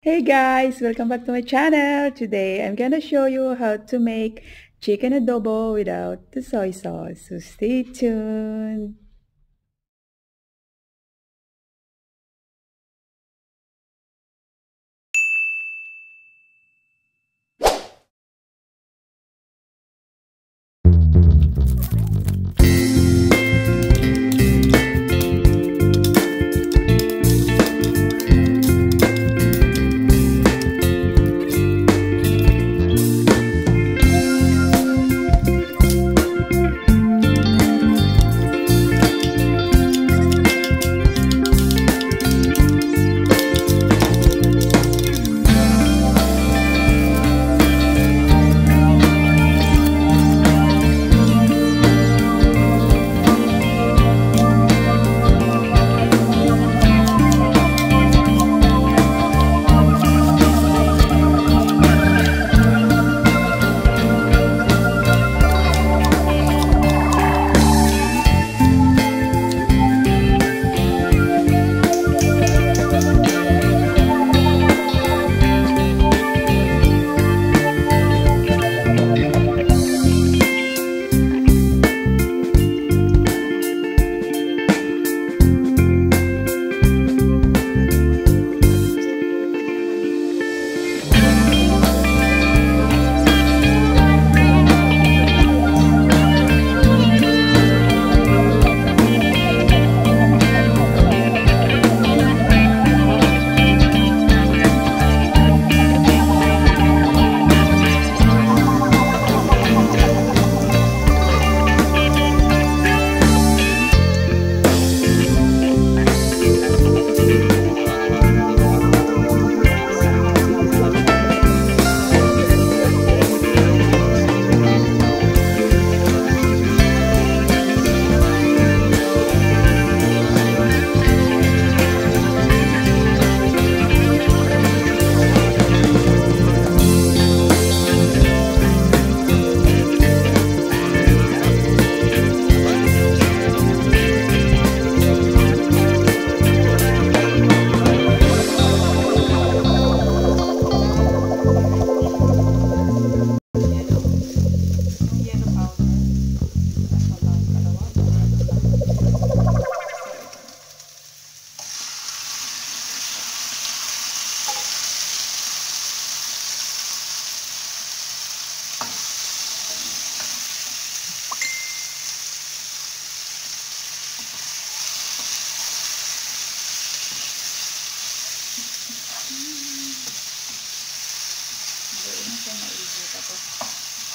Hey guys, welcome back to my channel. Today I'm gonna show you how to make chicken adobo without the soy sauce. So stay tuned.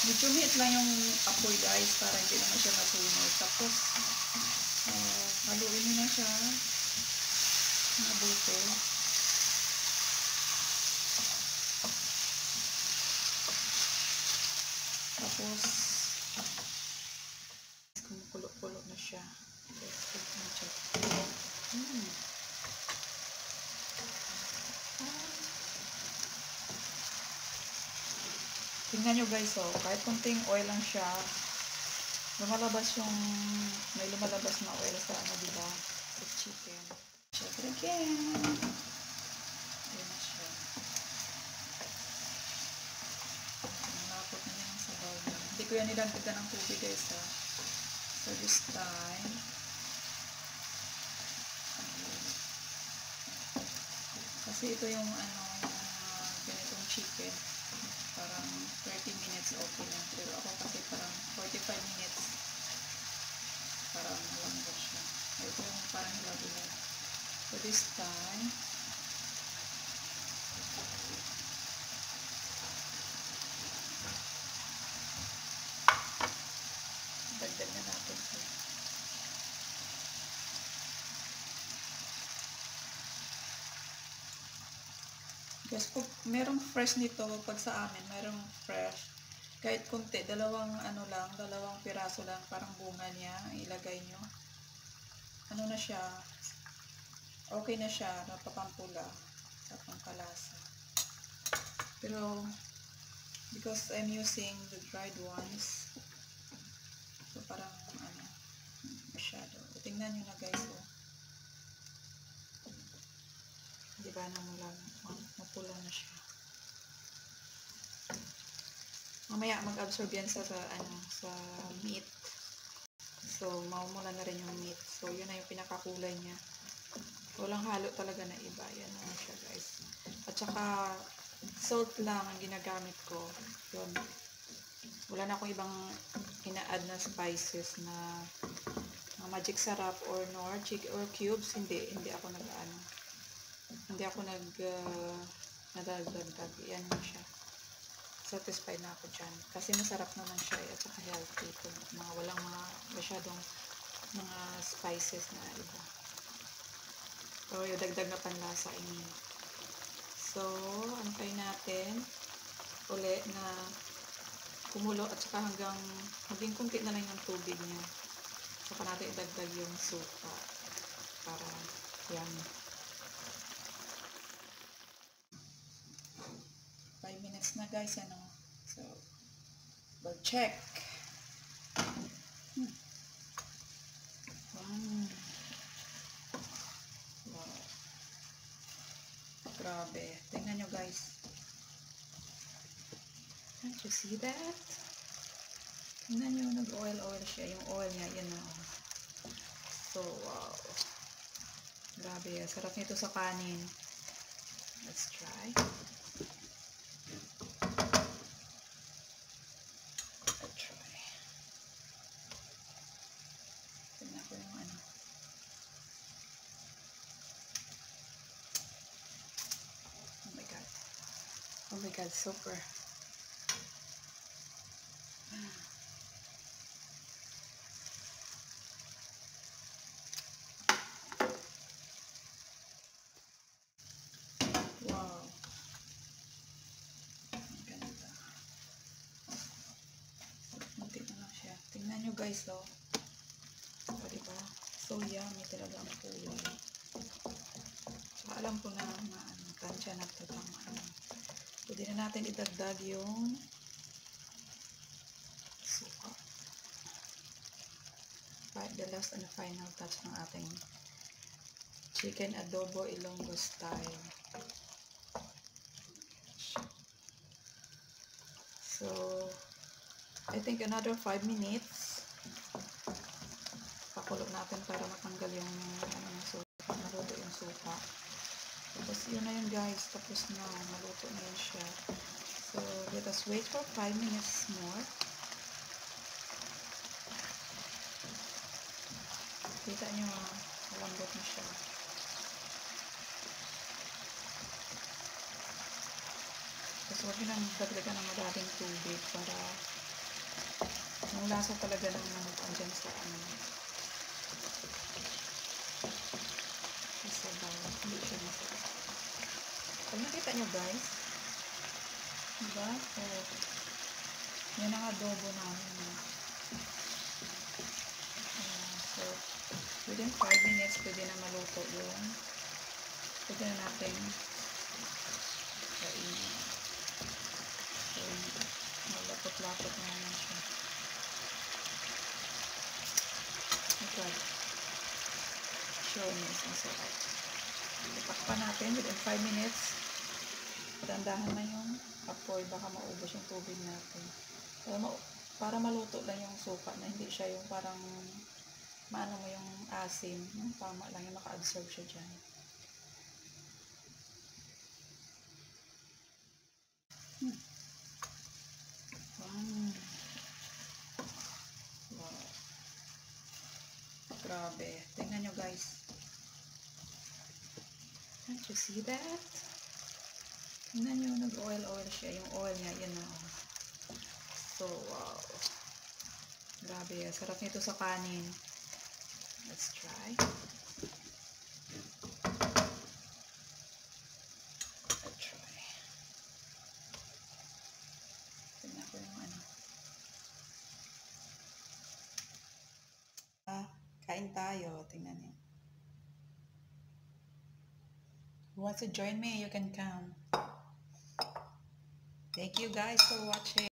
Medyo hit lang yung apoy guys para hindi naman siya masunog. Tapos, haluin nyo na siya. Mabuti. Tapos, kumukulo-kulo na siya. Check. Tingnan nyo guys, kahit kunting oil lang siya, lumalabas yung, may lumalabas na oil sa diba? Sa chicken. Check it again. Ayan na siya. Nalapot na yung sabaw niya. Hindi ko yan nilagdagan ng tubig guys So this time, kasi ito yung ganitong chicken. Parang 30 minutes okay lang. Pero ako kasi parang 45 minutes. Parang malambot siya. Ito yung parang hilaw-hilaw. So this time, dagdag na natin ito. Guys, kung merong fresh nito, pag sa amin, merong fresh. Kahit konti, dalawang piraso lang, parang bunga niya, ilagay nyo. Ano na siya, okay na siya, napapampula sa pangkalasa. Pero, because I'm using the dried ones, so parang, masyado. Tingnan nyo na guys, Diba na mula mapula na Mamaya mag-absorb yan sa sa meat. So, maumula na rin yung meat. So, yun na yung pinakakulay niya. Walang halo talaga na iba. Yan na siya, guys. At saka, salt lang ang ginagamit ko. Yun. Wala na akong ibang ina-add na spices na magic sarap or nor chick or cubes. Hindi ako nag-ano. Hindi ako nadagdag. Yan na siya. Satisfied na ako dyan. Kasi masarap naman siya at saka healthy. Walang mga masyadong mga spices na iba. So, yung dagdag na panlasa ini. So, antayin natin uli na kumulo at saka hanggang maging kunti na lang yung tubig niya. Saka natin idagdag yung suka para yan. 5 minutes na, guys, ano. So, we'll check. Wow. Grabe. Tingnan nyo, guys. Can't you see that? Tingnan nyo, nag-oil siya. Yung oil niya, yan na. So, wow. Grabe. Sarap nito sa kanin. Let's try. Tingnan ko yung ano. Oh my God. Oh my God, super. Wow. Ang ganda. Munti na lang siya. Tingnan nyo, guys, oh. O, diba? So yummy talaga ang kulay. So, alam ko na tansya na ito. Pwede na natin idagdag yung suka. The last and final touch ng ating chicken adobo Ilonggo style. So, I think another 5 minutes. Pakulo natin para matanggal yung suka, maluto yung suka. Tapos yun na yun, guys. Tapos na, maluto na yun siya. So, let us wait for 5 minutes more. Kita nyo, malambot na siya. Tapos huwag nyo nang dagdagan ng madaming tubig para yung lasa talaga ng manok andyan sa ano. Kasi ba, hindi siya masarap. Pag nakita nyo, guys, diba? So, yan ang adobo namin. So, within 5 minutes, pwede na maluto yung pwede na natin kainin. So, malapot-lapot na naman siya. Okay. Sure, miss. Ang sarap. Itakpan natin within 5 minutes. Dandahan na yung apoy. Baka maubos yung tubig natin. Para maluto lang yung suka na hindi siya yung parang maano mo yung asim. Tama lang yung maka-absorb siya dyan. Wow. Grabe. Tingnan nyo, guys. Can't you see that? Tingnan nyo, nag-oil siya. Yung oil niya, yan na. So, wow. Grabe. Sarap nito sa kanin. Let's try. Let's try. Tingnan ko yung ano. Kain tayo. Tingnan niyo. Who wants to join me? You can come. Thank you, guys, for watching.